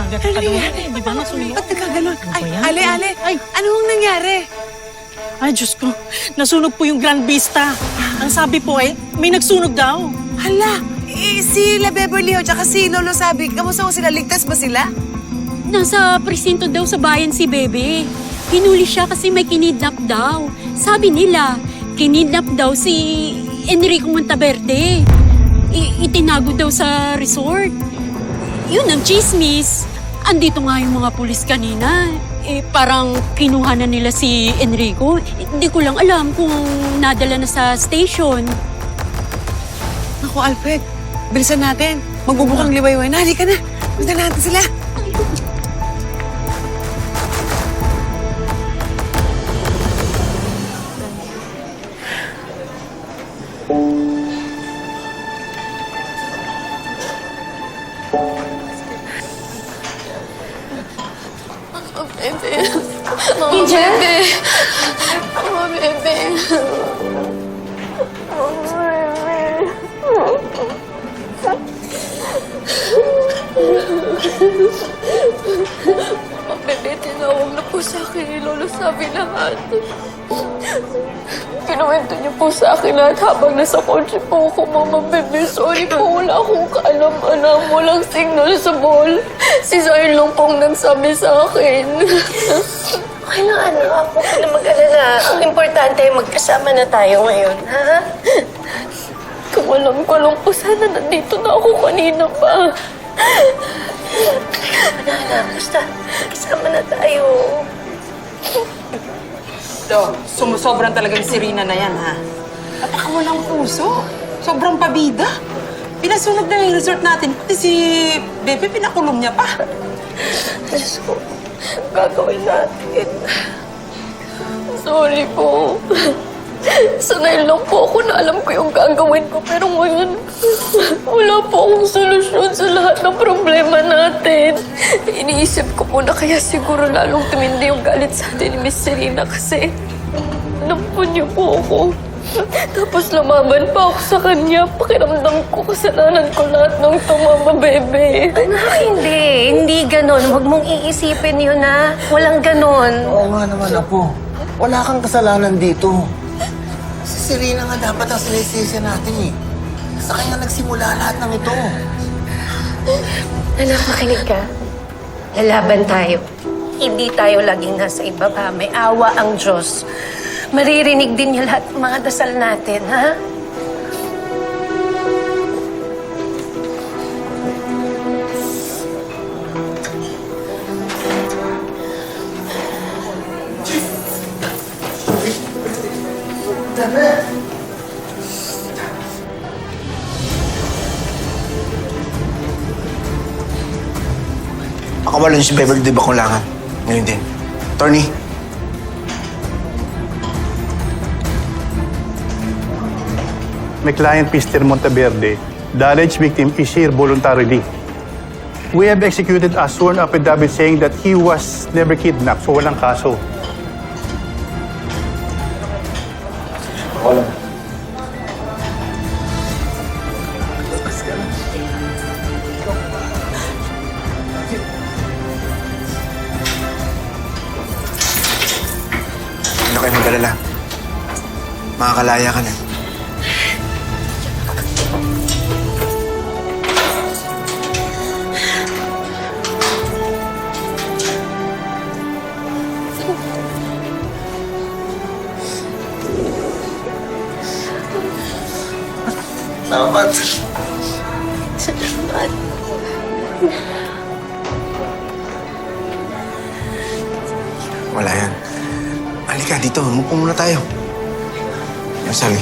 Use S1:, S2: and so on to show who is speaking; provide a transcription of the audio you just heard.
S1: Nakagat ka daw. Di ba nasunog?
S2: Ba't nagkaganon? Ay,
S1: ba yan?
S2: Ale.
S1: Ay.
S2: Ano ang nangyari?
S1: Ay, Diyos ko. Nasunog po yung Grand Vista. Ang sabi po may nagsunog daw.
S2: Hala, sila Beverly Ho, tsaka si Lolo Sabi, kamusta ko sila? Ligtas ba sila?
S3: Nasa presinto daw sa bayan si Bebe. Hinuli siya kasi may kinidnap daw. Sabi nila, kinidnap daw si Enrico Monteverde. Itinago daw sa resort. Yun ang chismis. Andito nga yung mga pulis kanina. Parang kinuha na nila si Enrico. Hindi ko lang alam kung nadala na sa station.
S2: Naku, Alfred, bilisan natin. Magbubukang liwayway na. Halika na. Punta natin sila.
S4: Bebe. Mama, bebe. Mama, bebe. Mama, bebe, tinawag na po sa akin ni Lolo Sabi lahat. Kinuwento niyo po sa akin lahat habang nasa kotse po ako, Mama, bebe. Sorry po, wala akong kaalam-alam. Walang signal sa ball. Si Zion lang pong nagsabi sa akin.
S5: Okay lang, anak. Huwag ka na mag-alala. Ang importante ay magkasama na tayo ngayon, ha?
S4: Kung alam ko lang po, sana nandito na ako kanina pa.
S5: Anak, basta magkasama na tayo.
S6: Sumusobran talaga yung si Rina na yan, ha? Napakawalang puso. Sobrang pabida. Pinasunog na yung resort natin. Pati si Bebe, pinakulong niya pa.
S5: Diyos ko, gagawin natin.
S4: Sorry po. Sanay lang po ako na alam ko yung gagawin ko. Pero ngayon, wala po akong solusyon sa lahat ng problema natin. Iniisip ko po na kaya siguro lalong tumindi yung galit sa atin ni Miss Serena kasi nampun niyo po ako. Tapos lumaban pa ako sa kanya. Pakiramdam ko, kasalanan ko lahat ng Mama, bebe.
S5: Anak, hindi. Hindi ganon. Huwag mong iisipin yun, ha? Walang ganon.
S7: Oo nga naman, Apo. Wala kang kasalanan dito. Si Serena nga dapat ang sinisisi natin, eh. Sa kanya nagsimula lahat ng ito.
S5: Anak, makinig ka. Lalaban tayo. Hindi tayo laging nasa ibaba. May awa ang Diyos. Maririnig din niya lahat ng mga dasal natin, ha?
S7: Pakawalan niyo si Beverly, di ba kulangan? Ngayon din. Attorney.
S8: My client, Mr. Monteverde, the alleged victim is here voluntarily. We have executed a sworn affidavit saying that he was never kidnapped, so walang kaso.
S7: Ano kayo mag-alala? Makakalaya ka na. Salamat.
S5: Salamat.
S7: Wala yan. Halika, dito. Umupo muna tayo. Sabi.